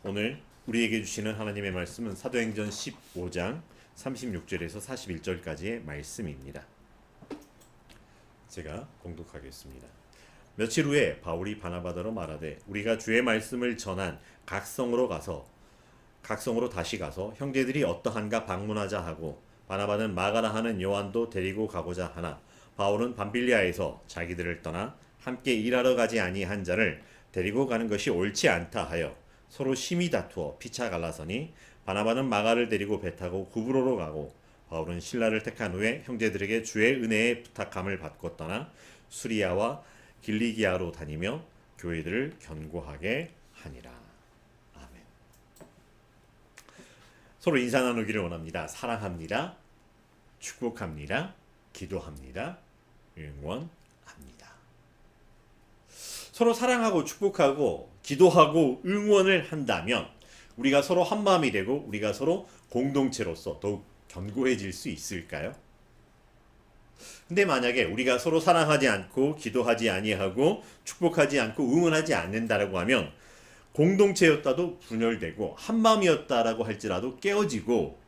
오늘 우리에게 주시는 하나님의 말씀은 사도행전 15장 36절에서 41절까지의 말씀입니다. 제가 공독하겠습니다. 며칠 후에 바울이 바나바더로 말하되 우리가 주의 말씀을 전한 각성으로 다시 가서 형제들이 어떠한가 방문하자 하고, 바나바는 마가라 하는 요한도 데리고 가고자 하나 바울은 밤빌리아에서 자기들을 떠나 함께 일하러 가지 아니한 자를 데리고 가는 것이 옳지 않다 하여 서로 심히 다투어 피차 갈라서니, 바나바는 마가를 데리고 배 타고 구브로로 가고 바울은 실라를 택한 후에 형제들에게 주의 은혜에 부탁함을 받고 떠나 수리아와 길리기아로 다니며 교회들을 견고하게 하니라. 아멘. 서로 인사 나누기를 원합니다. 사랑합니다. 축복합니다. 기도합니다. 응원합니다. 서로 사랑하고 축복하고 기도하고 응원을 한다면 우리가 서로 한마음이 되고 우리가 서로 공동체로서 더욱 견고해질 수 있을까요? 근데 만약에 우리가 서로 사랑하지 않고 기도하지 아니하고 축복하지 않고 응원하지 않는다라고 하면 공동체였다도 분열되고 한마음이었다라고 할지라도 깨어지고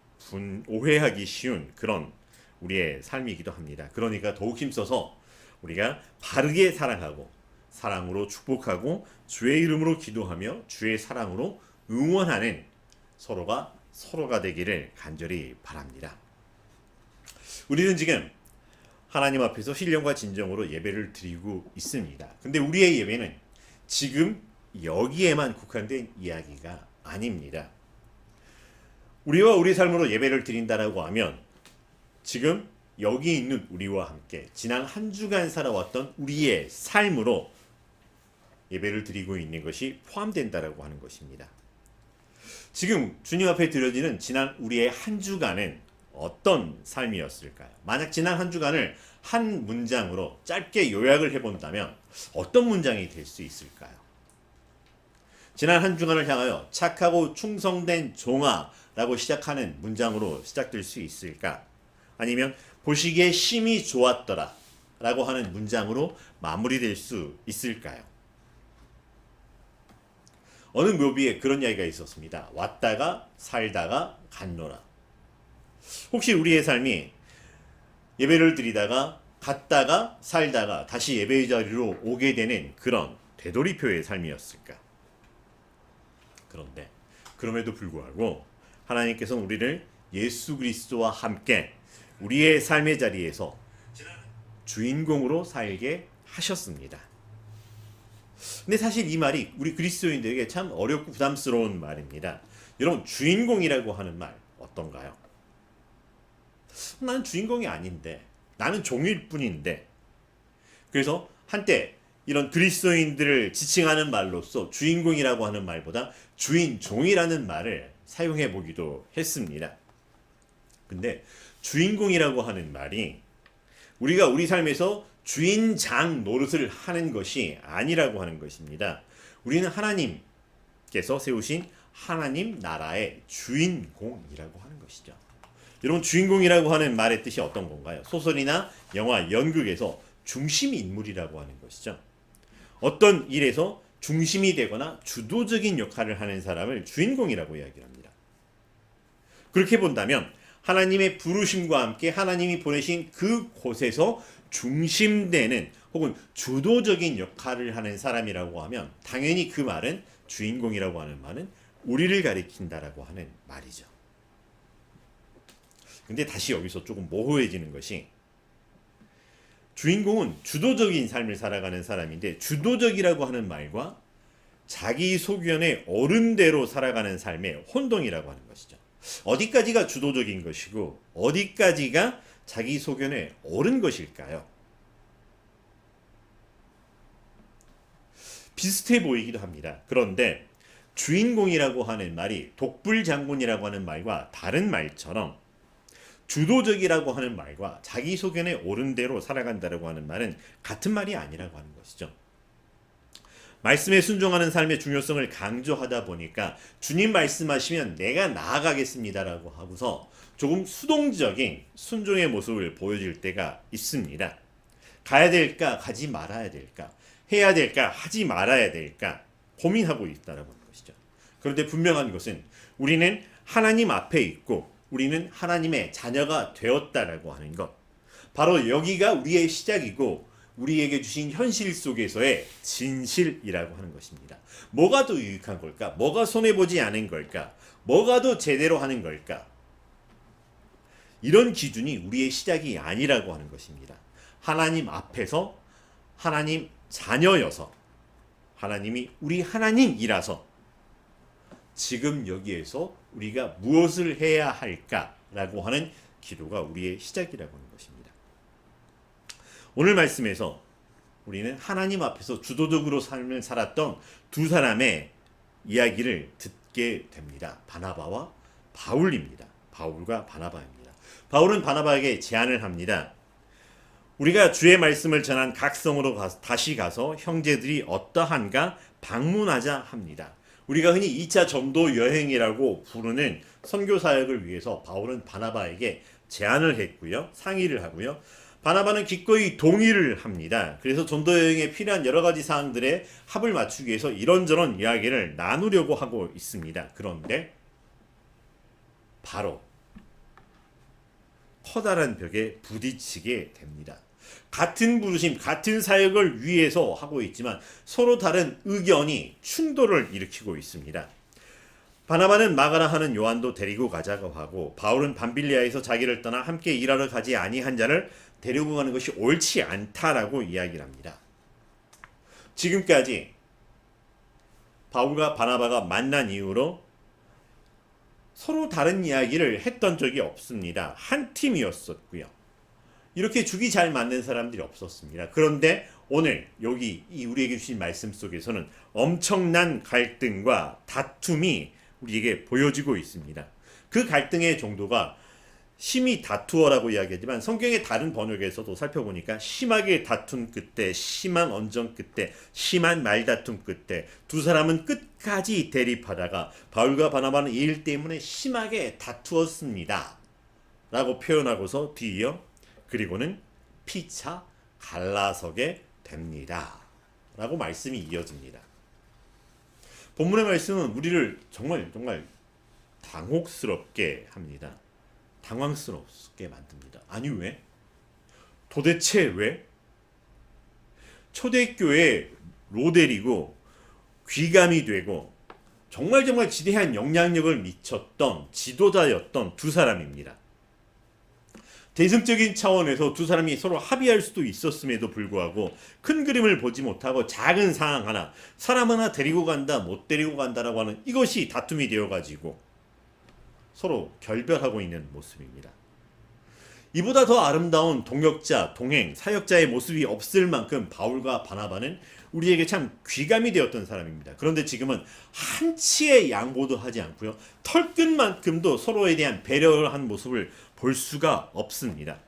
오해하기 쉬운 그런 우리의 삶이기도 합니다. 그러니까 더욱 힘써서 우리가 바르게 사랑하고 사랑으로 축복하고 주의 이름으로 기도하며 주의 사랑으로 응원하는 서로가 되기를 간절히 바랍니다. 우리는 지금 하나님 앞에서 신령과 진정으로 예배를 드리고 있습니다. 근데 우리의 예배는 지금 여기에만 국한된 이야기가 아닙니다. 우리와 우리 삶으로 예배를 드린다라고 하면 지금 여기 있는 우리와 함께 지난 한 주간 살아왔던 우리의 삶으로 예배를 드리고 있는 것이 포함된다라고 하는 것입니다. 지금 주님 앞에 드려지는 지난 우리의 한 주간은 어떤 삶이었을까요? 만약 지난 한 주간을 한 문장으로 짧게 요약을 해본다면 어떤 문장이 될 수 있을까요? 지난 한 주간을 향하여 착하고 충성된 종아라고 시작하는 문장으로 시작될 수 있을까? 아니면 보시기에 심히 좋았더라 라고 하는 문장으로 마무리될 수 있을까요? 어느 묘비에 그런 이야기가 있었습니다. 왔다가 살다가 갔노라. 혹시 우리의 삶이 예배를 드리다가 갔다가 살다가 다시 예배의 자리로 오게 되는 그런 되돌이표의 삶이었을까? 그런데 그럼에도 불구하고 하나님께서는 우리를 예수 그리스도와 함께 우리의 삶의 자리에서 주인공으로 살게 하셨습니다. 근데 사실 이 말이 우리 그리스도인들에게 참 어렵고 부담스러운 말입니다. 여러분, 주인공이라고 하는 말 어떤가요? 나는 주인공이 아닌데, 나는 종일 뿐인데. 그래서 한때 이런 그리스도인들을 지칭하는 말로서 주인공이라고 하는 말보다 주인종이라는 말을 사용해 보기도 했습니다. 근데 주인공이라고 하는 말이 우리가 우리 삶에서 주인장 노릇을 하는 것이 아니라고 하는 것입니다. 우리는 하나님께서 세우신 하나님 나라의 주인공이라고 하는 것이죠. 여러분, 주인공이라고 하는 말의 뜻이 어떤 건가요? 소설이나 영화, 연극에서 중심 인물이라고 하는 것이죠. 어떤 일에서 중심이 되거나 주도적인 역할을 하는 사람을 주인공이라고 이야기합니다. 그렇게 본다면 하나님의 부르심과 함께 하나님이 보내신 그 곳에서 중심되는 혹은 주도적인 역할을 하는 사람이라고 하면 당연히 그 말은, 주인공이라고 하는 말은 우리를 가리킨다라고 하는 말이죠. 근데 다시 여기서 조금 모호해지는 것이, 주인공은 주도적인 삶을 살아가는 사람인데 주도적이라고 하는 말과 자기 소견의 어른대로 살아가는 삶의 혼동이라고 하는 것이죠. 어디까지가 주도적인 것이고 어디까지가 자기 소견에 옳은 것일까요? 비슷해 보이기도 합니다. 그런데 주인공이라고 하는 말이 독불장군이라고 하는 말과 다른 말처럼 주도적이라고 하는 말과 자기 소견에 옳은 대로 살아간다고 하는 말은 같은 말이 아니라고 하는 것이죠. 말씀에 순종하는 삶의 중요성을 강조하다 보니까 주님 말씀하시면 내가 나아가겠습니다라고 하고서 조금 수동적인 순종의 모습을 보여줄 때가 있습니다. 가야 될까 가지 말아야 될까, 해야 될까 하지 말아야 될까 고민하고 있다라고 하는 것이죠. 그런데 분명한 것은 우리는 하나님 앞에 있고 우리는 하나님의 자녀가 되었다라고 하는 것. 바로 여기가 우리의 시작이고 우리에게 주신 현실 속에서의 진실이라고 하는 것입니다. 뭐가 더 유익한 걸까? 뭐가 손해보지 않은 걸까? 뭐가 더 제대로 하는 걸까? 이런 기준이 우리의 시작이 아니라고 하는 것입니다. 하나님 앞에서 하나님 자녀여서 하나님이 우리 하나님이라서 지금 여기에서 우리가 무엇을 해야 할까라고 하는 기도가 우리의 시작이라고 하는 것입니다. 오늘 말씀에서 우리는 하나님 앞에서 주도적으로 삶을 살았던 두 사람의 이야기를 듣게 됩니다. 바나바와 바울입니다. 바울과 바나바입니다. 바울은 바나바에게 제안을 합니다. 우리가 주의 말씀을 전한 각 성으로 다시 가서 형제들이 어떠한가 방문하자 합니다. 우리가 흔히 2차 전도 여행이라고 부르는 선교 사역을 위해서 바울은 바나바에게 제안을 했고요. 상의를 하고요. 바나바는 기꺼이 동의를 합니다. 그래서 전도 여행에 필요한 여러 가지 사항들에 합을 맞추기 위해서 이런저런 이야기를 나누려고 하고 있습니다. 그런데 바로 커다란 벽에 부딪히게 됩니다. 같은 부르심, 같은 사역을 위해서 하고 있지만 서로 다른 의견이 충돌을 일으키고 있습니다. 바나바는 마가라 하는 요한도 데리고 가자고 하고 바울은 밤빌리아에서 자기를 떠나 함께 일하러 가지 아니한 자를 데리고 가는 것이 옳지 않다라고 이야기를 합니다. 지금까지 바울과 바나바가 만난 이후로 서로 다른 이야기를 했던 적이 없습니다. 한 팀이었었고요. 이렇게 죽이 잘 맞는 사람들이 없었습니다. 그런데 오늘 여기 우리에게 주신 말씀 속에서는 엄청난 갈등과 다툼이 우리에게 보여지고 있습니다. 그 갈등의 정도가 심히 다투어라고 이야기하지만 성경의 다른 번역에서도 살펴보니까 심하게 다툰 끝에, 심한 언정 끝에, 심한 말다툼 끝에 두 사람은 끝까지 대립하다가 바울과 바나바는 이 일 때문에 심하게 다투었습니다. 라고 표현하고서 뒤이어 그리고는 피차 갈라서게 됩니다. 라고 말씀이 이어집니다. 본문의 말씀은 우리를 정말 당혹스럽게 합니다. 당황스럽게 만듭니다. 아니 왜? 도대체 왜? 초대교회 모델이고 귀감이 되고 정말 지대한 영향력을 미쳤던 지도자였던 두 사람입니다. 대승적인 차원에서 두 사람이 서로 합의할 수도 있었음에도 불구하고 큰 그림을 보지 못하고 작은 사항 하나, 사람 하나 데리고 간다, 못 데리고 간다라고 하는 이것이 다툼이 되어가지고 서로 결별하고 있는 모습입니다. 이보다 더 아름다운 동역자, 동행, 사역자의 모습이 없을 만큼 바울과 바나바는 우리에게 참 귀감이 되었던 사람입니다. 그런데 지금은 한치의 양보도 하지 않고요. 털끝만큼도 서로에 대한 배려를 한 모습을 볼 수가 없습니다.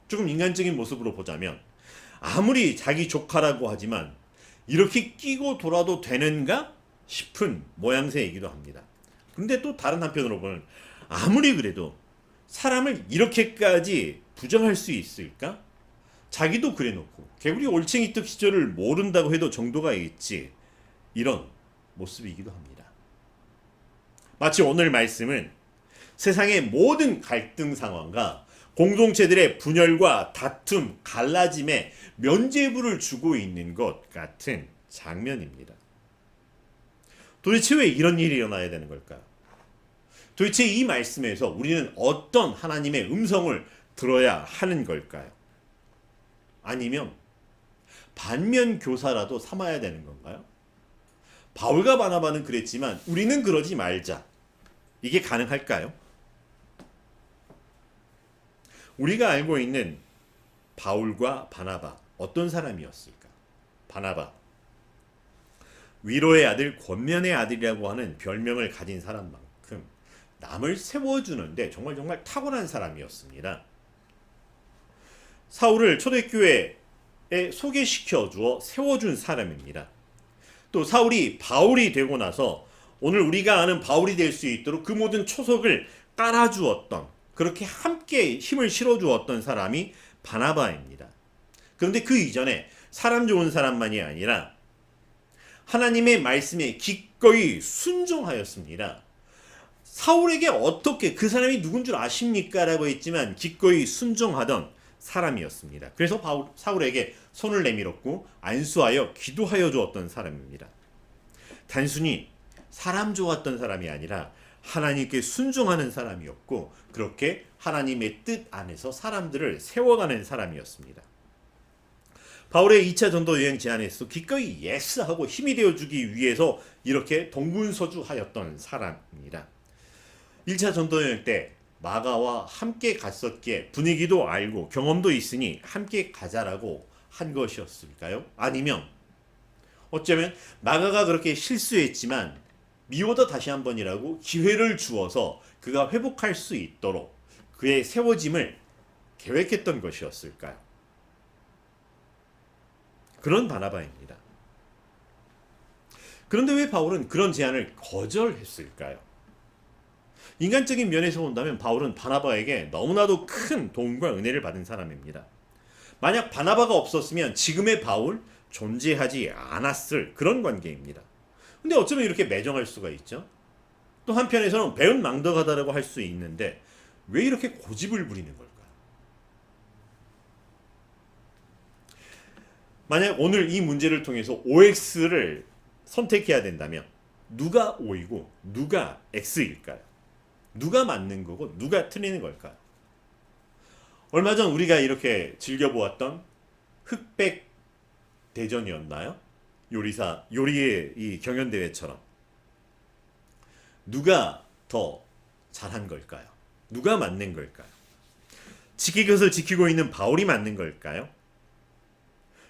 조금 인간적인 모습으로 보자면 아무리 자기 조카라고 하지만 이렇게 끼고 돌아도 되는가 싶은 모양새이기도 합니다. 근데 또 다른 한편으로 보면 아무리 그래도 사람을 이렇게까지 부정할 수 있을까? 자기도 그래놓고 개구리 올챙이 뜰 시절을 모른다고 해도 정도가 있지, 이런 모습이기도 합니다. 마치 오늘 말씀은 세상의 모든 갈등 상황과 공동체들의 분열과 다툼, 갈라짐에 면죄부를 주고 있는 것 같은 장면입니다. 도대체 왜 이런 일이 일어나야 되는 걸까요? 도대체 이 말씀에서 우리는 어떤 하나님의 음성을 들어야 하는 걸까요? 아니면 반면 교사라도 삼아야 되는 건가요? 바울과 바나바는 그랬지만 우리는 그러지 말자. 이게 가능할까요? 우리가 알고 있는 바울과 바나바, 어떤 사람이었을까? 바나바, 위로의 아들, 권면의 아들이라고 하는 별명을 가진 사람만큼 남을 세워주는데 정말 탁월한 사람이었습니다. 사울을 초대교회에 소개시켜 주어 세워준 사람입니다. 또 사울이 바울이 되고 나서 오늘 우리가 아는 바울이 될 수 있도록 그 모든 초석을 깔아주었던, 그렇게 함께 힘을 실어주었던 사람이 바나바입니다. 그런데 그 이전에 사람 좋은 사람만이 아니라 하나님의 말씀에 기꺼이 순종하였습니다. 사울에게 어떻게 그 사람이 누군 줄 아십니까? 라고 했지만 기꺼이 순종하던 사람이었습니다. 그래서 사울에게 손을 내밀었고 안수하여 기도하여 주었던 사람입니다. 단순히 사람 좋았던 사람이 아니라 하나님께 순종하는 사람이었고 그렇게 하나님의 뜻 안에서 사람들을 세워가는 사람이었습니다. 바울의 2차 전도 여행 제안에서 기꺼이 예스하고 힘이 되어주기 위해서 이렇게 동분서주하였던 사람입니다. 1차 전도 여행 때 마가와 함께 갔었기에 분위기도 알고 경험도 있으니 함께 가자라고 한 것이었을까요? 아니면 어쩌면 마가가 그렇게 실수했지만 미워도 다시 한 번이라고 기회를 주어서 그가 회복할 수 있도록 그의 세워짐을 계획했던 것이었을까요? 그런 바나바입니다. 그런데 왜 바울은 그런 제안을 거절했을까요? 인간적인 면에서 본다면 바울은 바나바에게 너무나도 큰 도움과 은혜를 받은 사람입니다. 만약 바나바가 없었으면 지금의 바울 존재하지 않았을 그런 관계입니다. 근데 어쩌면 이렇게 매정할 수가 있죠? 또 한편에서는 배은망덕하다라고 할 수 있는데 왜 이렇게 고집을 부리는 걸까? 만약 오늘 이 문제를 통해서 OX를 선택해야 된다면 누가 O이고 누가 X일까요? 누가 맞는 거고 누가 틀리는 걸까요? 얼마 전 우리가 이렇게 즐겨보았던 흑백 대전이었나요? 요리의 이 경연대회처럼 누가 더 잘한 걸까요? 누가 맞는 걸까요? 지킬 것을 지키고 있는 바울이 맞는 걸까요?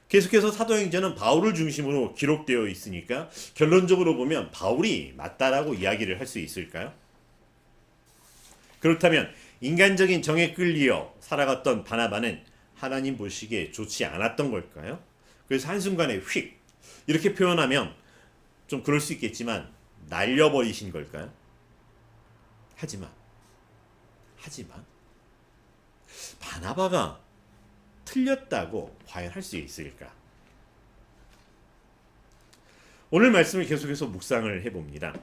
계속해서 사도행전은 바울을 중심으로 기록되어 있으니까 결론적으로 보면 바울이 맞다라고 이야기를 할 수 있을까요? 그렇다면 인간적인 정에 끌리어 살아갔던 바나바는 하나님 보시기에 좋지 않았던 걸까요? 그래서 한순간에 휙 이렇게 표현하면 좀 그럴 수 있겠지만 날려버리신 걸까요? 하지만 바나바가 틀렸다고 과연 할 수 있을까? 오늘 말씀을 계속해서 묵상을 해봅니다.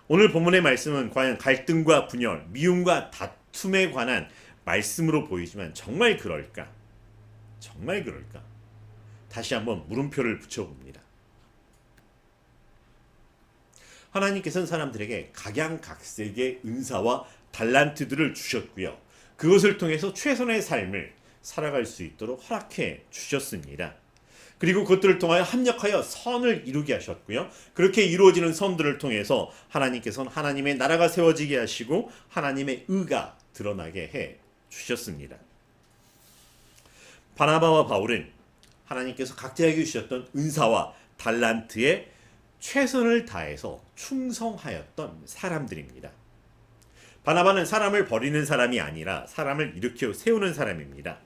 오늘 본문의 말씀은 과연 갈등과 분열, 미움과 다툼에 관한 말씀으로 보이지만 정말 그럴까? 정말 그럴까? 다시 한번 물음표를 붙여봅니다. 하나님께서는 사람들에게 각양각색의 은사와 달란트들을 주셨고요. 그것을 통해서 최선의 삶을 살아갈 수 있도록 허락해 주셨습니다. 그리고 그것들을 통하여 합력하여 선을 이루게 하셨고요. 그렇게 이루어지는 선들을 통해서 하나님께서는 하나님의 나라가 세워지게 하시고 하나님의 의가 드러나게 해 주셨습니다. 바나바와 바울은 하나님께서 각자에게 주셨던 은사와 달란트에 최선을 다해서 충성하였던 사람들입니다. 바나바는 사람을 버리는 사람이 아니라 사람을 일으켜 세우는 사람입니다.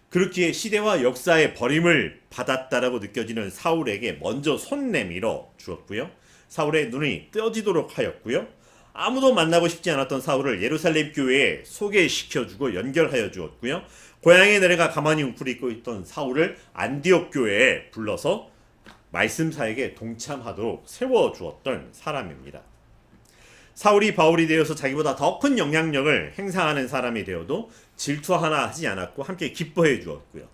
그렇기에 시대와 역사의 버림을 받았다라고 느껴지는 사울에게 먼저 손 내밀어 주었고요. 사울의 눈이 떠지도록 하였고요. 아무도 만나고 싶지 않았던 사울을 예루살렘 교회에 소개시켜주고 연결하여 주었고요. 고향에 내려가 가만히 웅크리고 있던 사울을 안디옥 교회에 불러서 말씀 사역에 동참하도록 세워주었던 사람입니다. 사울이 바울이 되어서 자기보다 더 큰 영향력을 행사하는 사람이 되어도 질투 하나 하지 않았고 함께 기뻐해 주었고요.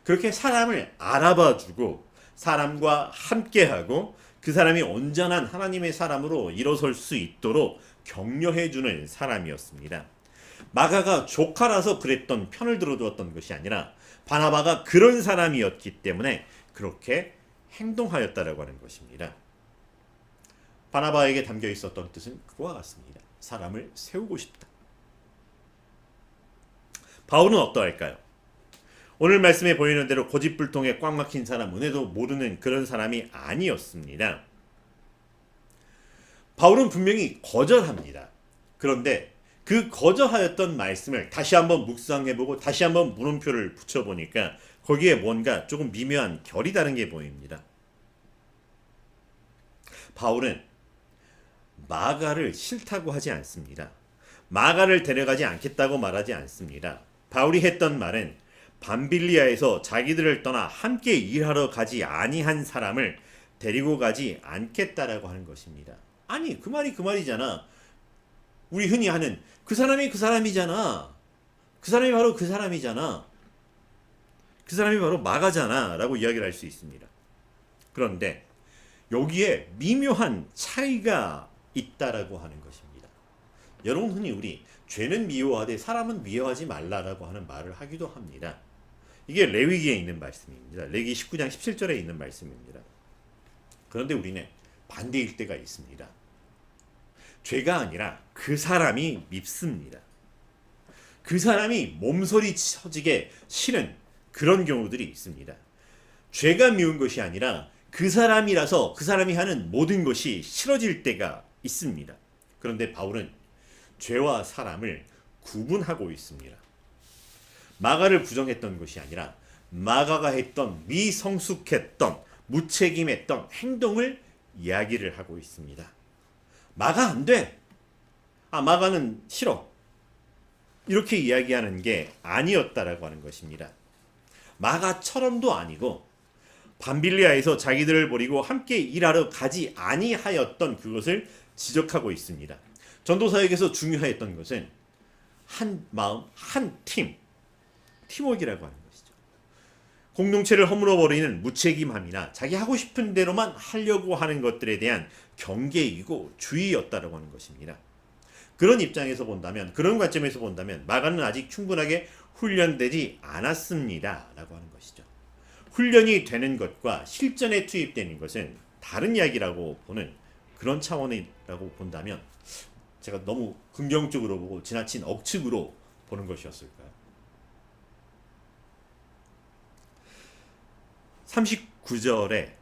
그렇게 사람을 알아봐주고 사람과 함께하고 그 사람이 온전한 하나님의 사람으로 일어설 수 있도록 격려해주는 사람이었습니다. 마가가 조카라서 그랬던 편을 들어주었던 것이 아니라 바나바가 그런 사람이었기 때문에 그렇게 행동하였다라고 하는 것입니다. 바나바에게 담겨 있었던 뜻은 그와 같습니다. 사람을 세우고 싶다. 바울은 어떠할까요? 오늘 말씀에 보이는 대로 고집불통에 꽉 막힌 사람, 은혜도 모르는 그런 사람이 아니었습니다. 바울은 분명히 거절합니다. 그런데 그 거절하였던 말씀을 다시 한번 묵상해보고 다시 한번 물음표를 붙여보니까 거기에 뭔가 조금 미묘한 결이 다른 게 보입니다. 바울은 마가를 싫다고 하지 않습니다. 마가를 데려가지 않겠다고 말하지 않습니다. 바울이 했던 말은 밤빌리아에서 자기들을 떠나 함께 일하러 가지 아니한 사람을 데리고 가지 않겠다라고 하는 것입니다. 아니, 그 말이 그 말이잖아. 우리 흔히 하는 그 사람이 그 사람이잖아. 그 사람이 바로 그 사람이잖아. 그 사람이 바로 마가잖아 라고 이야기를 할 수 있습니다. 그런데 여기에 미묘한 차이가 있다라고 하는 것입니다. 여러분, 흔히 우리 죄는 미워하되 사람은 미워하지 말라라고 하는 말을 하기도 합니다. 이게 레위기에 있는 말씀입니다. 레위기 19장 17절에 있는 말씀입니다. 그런데 우리는 반대일 때가 있습니다. 죄가 아니라 그 사람이 밉습니다. 그 사람이 몸서리 쳐지게 싫은 그런 경우들이 있습니다. 죄가 미운 것이 아니라 그 사람이라서 그 사람이 하는 모든 것이 싫어질 때가 있습니다. 그런데 바울은 죄와 사람을 구분하고 있습니다. 마가를 부정했던 것이 아니라 마가가 했던 미성숙했던 무책임했던 행동을 이야기를 하고 있습니다. 마가 안 돼. 마가는 싫어. 이렇게 이야기하는 게 아니었다라고 하는 것입니다. 마가처럼도 아니고 밤빌리아에서 자기들을 버리고 함께 일하러 가지 아니하였던 그것을 지적하고 있습니다. 전도사역에서 중요했던 것은 한 마음, 한 팀, 팀워크라고 하는 것이죠. 공동체를 허물어버리는 무책임함이나 자기 하고 싶은 대로만 하려고 하는 것들에 대한 경계이고 주의였다라고 하는 것입니다. 그런 입장에서 본다면, 그런 관점에서 본다면 마가는 아직 충분하게 훈련되지 않았습니다 라고 하는 것이죠. 훈련이 되는 것과 실전에 투입되는 것은 다른 이야기라고 보는 그런 차원이라고 본다면 제가 너무 긍정적으로 보고 지나친 억측으로 보는 것이었을까요? 39절에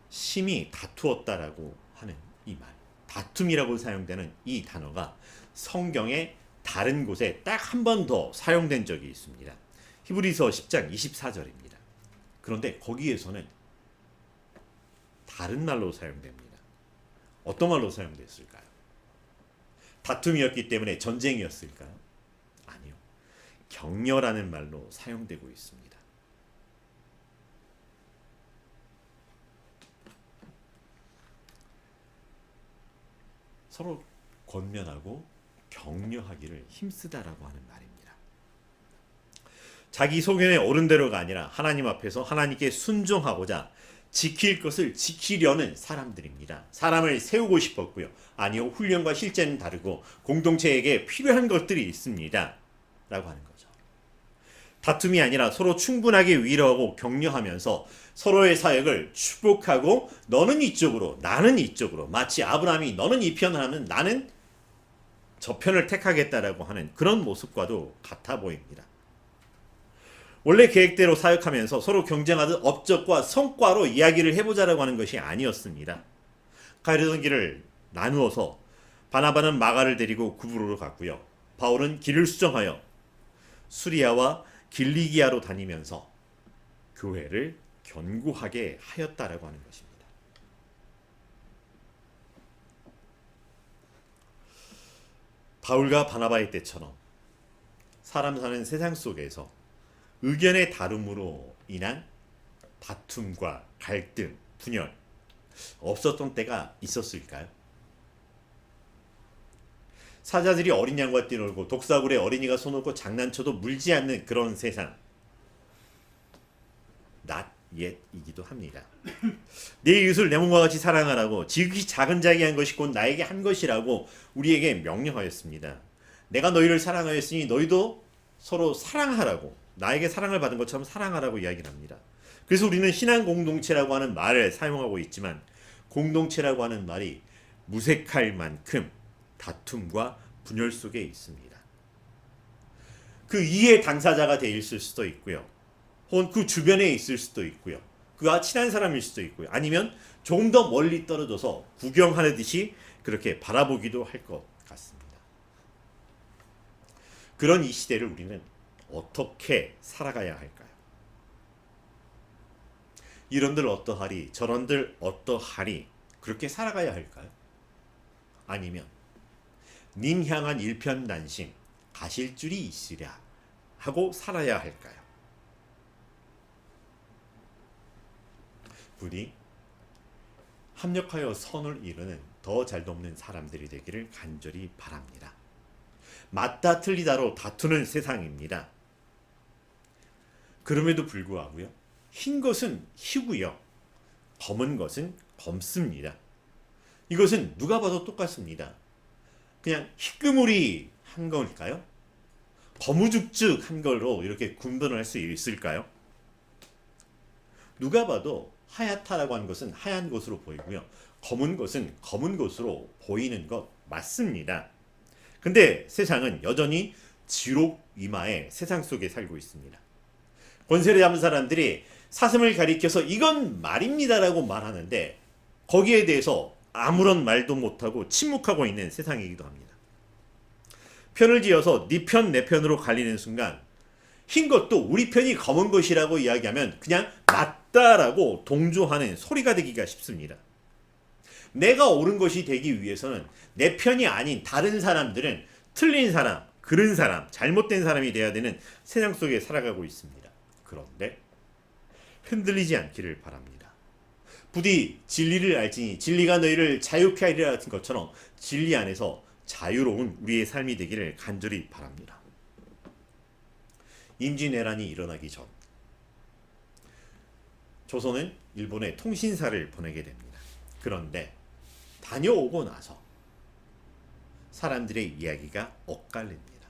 심히 다투었다라고 하는 이 말, 다툼이라고 사용되는 이 단어가 성경의 다른 곳에 딱 한 번 더 사용된 적이 있습니다. 히브리서 10장 24절입니다. 그런데 거기에서는 다른 말로 사용됩니다. 어떤 말로 사용됐을까요? 다툼이었기 때문에 전쟁이었을까요? 아니요. 격려라는 말로 사용되고 있습니다. 서로 권면하고 격려하기를 힘쓰다라고 하는 말입니다. 자기 소견에 옳은 대로가 아니라 하나님 앞에서 하나님께 순종하고자 지킬 것을 지키려는 사람들입니다. 사람을 세우고 싶었고요. 아니요, 훈련과 실제는 다르고 공동체에게 필요한 것들이 있습니다 라고 하는 거죠. 다툼이 아니라 서로 충분하게 위로하고 격려하면서 서로의 사역을 축복하고 너는 이쪽으로 나는 이쪽으로, 마치 아브라함이 너는 이 편을 하면 나는 저 편을 택하겠다라고 하는 그런 모습과도 같아 보입니다. 원래 계획대로 사역하면서 서로 경쟁하듯 업적과 성과로 이야기를 해보자라고 하는 것이 아니었습니다. 가려던 길을 나누어서 바나바는 마가를 데리고 구브로로 갔고요. 바울은 길을 수정하여 수리아와 길리기아로 다니면서 교회를 견고하게 하였다라고 하는 것입니다. 바울과 바나바의 때처럼 사람 사는 세상 속에서 의견의 다름으로 인한 다툼과 갈등, 분열 없었던 때가 있었을까요? 사자들이 어린 양과 뛰놀고 독사굴에 어린이가 손놓고 장난쳐도 물지 않는 그런 세상, not yet이기도 합니다. 내 이웃을 내 몸과 같이 사랑하라고 지극히 작은 자에게 한 것이 곧 나에게 한 것이라고 우리에게 명령하였습니다. 내가 너희를 사랑하였으니 너희도 서로 사랑하라고, 나에게 사랑을 받은 것처럼 사랑하라고 이야기를 합니다. 그래서 우리는 신앙 공동체라고 하는 말을 사용하고 있지만 공동체라고 하는 말이 무색할 만큼 다툼과 분열 속에 있습니다. 그 이해 당사자가 돼 있을 수도 있고요. 혹은 그 주변에 있을 수도 있고요. 그와 친한 사람일 수도 있고요. 아니면 조금 더 멀리 떨어져서 구경하듯이 그렇게 바라보기도 할 것 같습니다. 그런 이 시대를 우리는 어떻게 살아가야 할까요? 이런들 어떠하리 저런들 어떠하리 그렇게 살아가야 할까요? 아니면 님 향한 일편단심 가실 줄이 있으랴 하고 살아야 할까요? 부디 합력하여 선을 이루는 더 잘 돕는 사람들이 되기를 간절히 바랍니다. 맞다 틀리다로 다투는 세상입니다. 그럼에도 불구하고요, 흰 것은 희고요, 검은 것은 검습니다. 이것은 누가 봐도 똑같습니다. 그냥 희끄무리 한 걸까요? 거무죽죽한 걸로 이렇게 구분을 할 수 있을까요? 누가 봐도 하얗다라고 하는 것은 하얀 것으로 보이고요, 검은 것은 검은 것으로 보이는 것 맞습니다. 근데 세상은 여전히 지록 위마의 세상 속에 살고 있습니다. 권세를 잡은 사람들이 사슴을 가리켜서 이건 말입니다라고 말하는데 거기에 대해서 아무런 말도 못하고 침묵하고 있는 세상이기도 합니다. 편을 지어서 네 편 내 편으로 갈리는 순간 흰 것도 우리 편이 검은 것이라고 이야기하면 그냥 맞다라고 동조하는 소리가 되기가 쉽습니다. 내가 옳은 것이 되기 위해서는 내 편이 아닌 다른 사람들은 틀린 사람, 그른 사람, 잘못된 사람이 되어야 되는 세상 속에 살아가고 있습니다. 그런데 흔들리지 않기를 바랍니다. 부디 진리를 알지니 진리가 너희를 자유케 하리라 같은 것처럼 진리 안에서 자유로운 우리의 삶이 되기를 간절히 바랍니다. 임진왜란이 일어나기 전 조선은 일본에 통신사를 보내게 됩니다. 그런데 다녀오고 나서 사람들의 이야기가 엇갈립니다.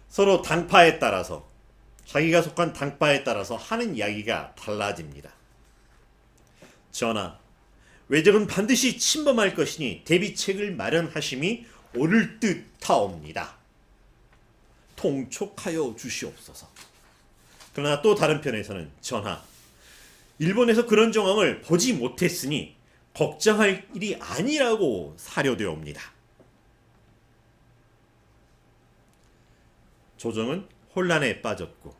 서로 당파에 따라서, 자기가 속한 당파에 따라서 하는 이야기가 달라집니다. 전하, 왜적은 반드시 침범할 것이니 대비책을 마련하심이 옳을 듯하옵니다. 통촉하여 주시옵소서. 그러나 또 다른 편에서는 전하, 일본에서 그런 정황을 보지 못했으니 걱정할 일이 아니라고 사료되옵니다. 조정은 혼란에 빠졌고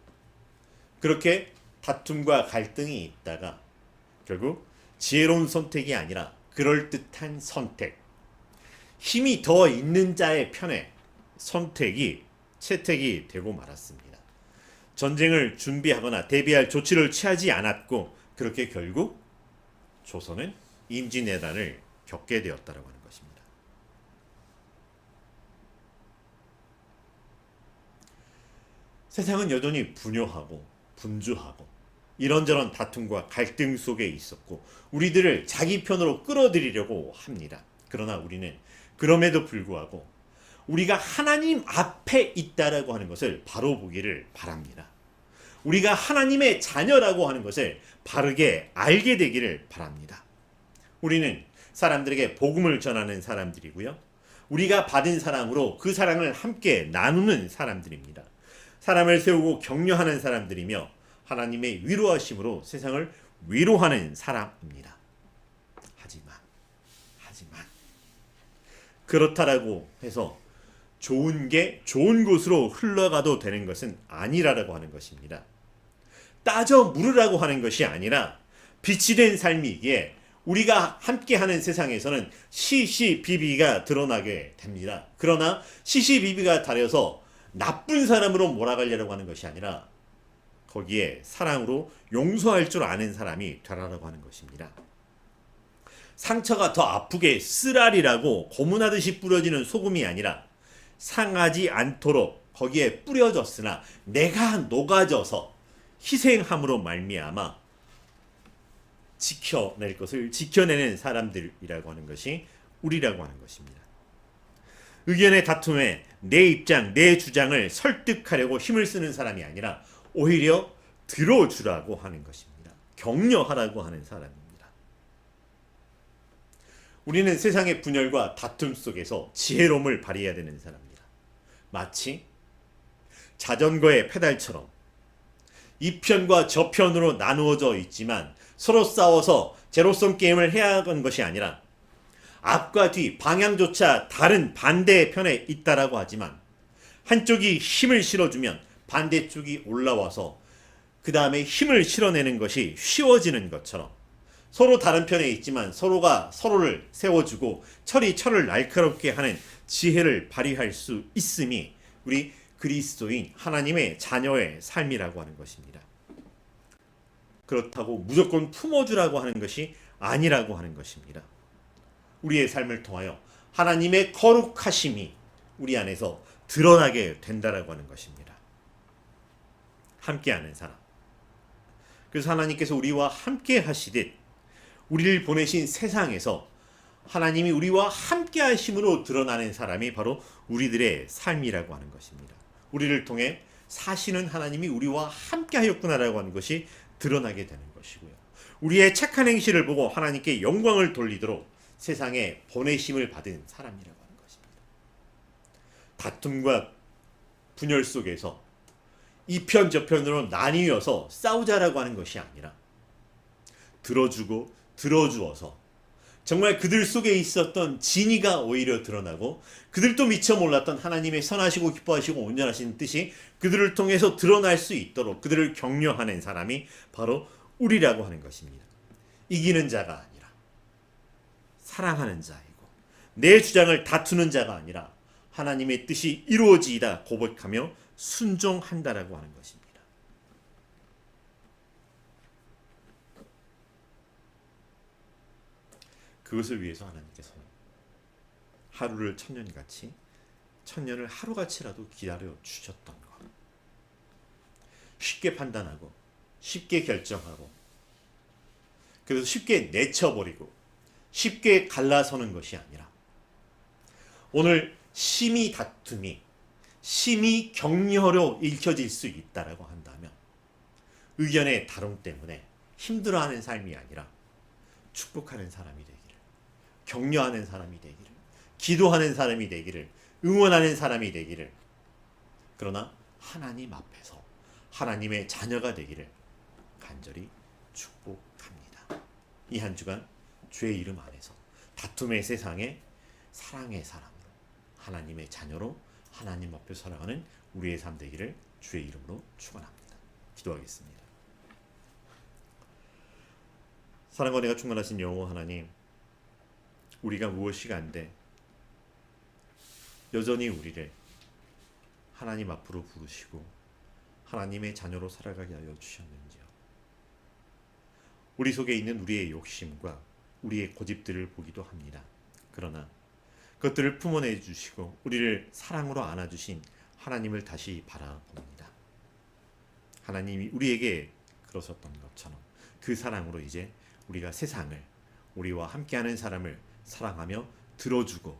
그렇게 다툼과 갈등이 있다가 결국 지혜로운 선택이 아니라 그럴듯한 선택, 힘이 더 있는 자의 편에 선택이 채택이 되고 말았습니다. 전쟁을 준비하거나 대비할 조치를 취하지 않았고 그렇게 결국 조선은 임진왜란을 겪게 되었다고 하는 것입니다. 세상은 여전히 분요하고 분주하고 이런저런 다툼과 갈등 속에 있었고 우리들을 자기 편으로 끌어들이려고 합니다. 그러나 우리는 그럼에도 불구하고 우리가 하나님 앞에 있다라고 하는 것을 바로 보기를 바랍니다. 우리가 하나님의 자녀라고 하는 것을 바르게 알게 되기를 바랍니다. 우리는 사람들에게 복음을 전하는 사람들이고요, 우리가 받은 사랑으로 그 사랑을 함께 나누는 사람들입니다. 사람을 세우고 격려하는 사람들이며 하나님의 위로하심으로 세상을 위로하는 사람입니다. 하지만 그렇다라고 해서 좋은 게 좋은 곳으로 흘러가도 되는 것은 아니라고 하는 것입니다. 따져 물으라고 하는 것이 아니라 빛이 된 삶이기에 우리가 함께하는 세상에서는 시시비비가 드러나게 됩니다. 그러나 시시비비가 다려서 나쁜 사람으로 몰아가려고 하는 것이 아니라 거기에 사랑으로 용서할 줄 아는 사람이 되라고 하는 것입니다. 상처가 더 아프게 쓰라리라고 고문하듯이 뿌려지는 소금이 아니라 상하지 않도록 거기에 뿌려졌으나 내가 녹아져서 희생함으로 말미암아 지켜낼 것을 지켜내는 사람들이라고 하는 것이 우리라고 하는 것입니다. 의견의 다툼에 내 입장, 내 주장을 설득하려고 힘을 쓰는 사람이 아니라 오히려 들어주라고 하는 것입니다. 격려하라고 하는 사람입니다. 우리는 세상의 분열과 다툼 속에서 지혜로움을 발휘해야 되는 사람입니다. 마치 자전거의 페달처럼 이 편과 저 편으로 나누어져 있지만 서로 싸워서 제로섬 게임을 해야 하는 것이 아니라 앞과 뒤 방향조차 다른 반대의 편에 있다라고 하지만 한쪽이 힘을 실어주면 반대쪽이 올라와서 그 다음에 힘을 실어내는 것이 쉬워지는 것처럼 서로 다른 편에 있지만 서로가 서로를 세워주고 철이 철을 날카롭게 하는 지혜를 발휘할 수 있음이 우리 그리스도인 하나님의 자녀의 삶이라고 하는 것입니다. 그렇다고 무조건 품어주라고 하는 것이 아니라고 하는 것입니다. 우리의 삶을 통하여 하나님의 거룩하심이 우리 안에서 드러나게 된다라고 하는 것입니다. 함께하는 사람. 그래서 하나님께서 우리와 함께 하시듯 우리를 보내신 세상에서 하나님이 우리와 함께 하심으로 드러나는 사람이 바로 우리들의 삶이라고 하는 것입니다. 우리를 통해 사시는 하나님이 우리와 함께 하였구나라고 하는 것이 드러나게 되는 것이고요. 우리의 착한 행실을 보고 하나님께 영광을 돌리도록 세상에 보내심을 받은 사람이라고 하는 것입니다. 다툼과 분열 속에서 이편 저편으로 나뉘어서 싸우자라고 하는 것이 아니라 들어주고 들어주어서 정말 그들 속에 있었던 진의가 오히려 드러나고 그들도 미처 몰랐던 하나님의 선하시고 기뻐하시고 온전하신 뜻이 그들을 통해서 드러날 수 있도록 그들을 격려하는 사람이 바로 우리라고 하는 것입니다. 이기는 자가 아니라 사랑하는 자이고 내 주장을 다투는 자가 아니라 하나님의 뜻이 이루어지이다 고백하며 순종한다라고 하는 것입니다. 그것을 위해서 하나님께서는 하루를 천년같이 천년을 하루같이라도 기다려 주셨던 것. 쉽게 판단하고 쉽게 결정하고 그래서 쉽게 내쳐버리고 쉽게 갈라서는 것이 아니라 오늘 심히 다툼이 심히 격려로 읽혀질 수 있다라고 한다면 의견의 다름 때문에 힘들어하는 삶이 아니라 축복하는 사람이 되기를, 격려하는 사람이 되기를, 기도하는 사람이 되기를, 응원하는 사람이 되기를, 그러나 하나님 앞에서 하나님의 자녀가 되기를 간절히 축복합니다. 이 한 주간 주의 이름 안에서 다툼의 세상에 사랑의 사람으로 하나님의 자녀로 하나님 앞에 살아가는 우리의 삶 되기를 주의 이름으로 축원합니다. 기도하겠습니다. 사랑과 은혜가 충만하신 여호와 하나님, 우리가 무엇이 간데 여전히 우리를 하나님 앞으로 부르시고 하나님의 자녀로 살아가게 하여 주셨는지요. 우리 속에 있는 우리의 욕심과 우리의 고집들을 보기도 합니다. 그러나 그것들을 품어내 주시고 우리를 사랑으로 안아주신 하나님을 다시 바라봅니다. 하나님이 우리에게 그러셨던 것처럼 그 사랑으로 이제 우리가 세상을, 우리와 함께하는 사람을 사랑하며 들어주고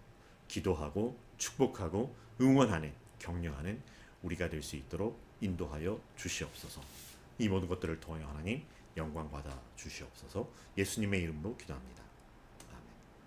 기도하고 축복하고 응원하는, 격려하는 우리가 될 수 있도록 인도하여 주시옵소서. 이 모든 것들을 통하여 하나님 영광 받아 주시옵소서. 예수님의 이름으로 기도합니다.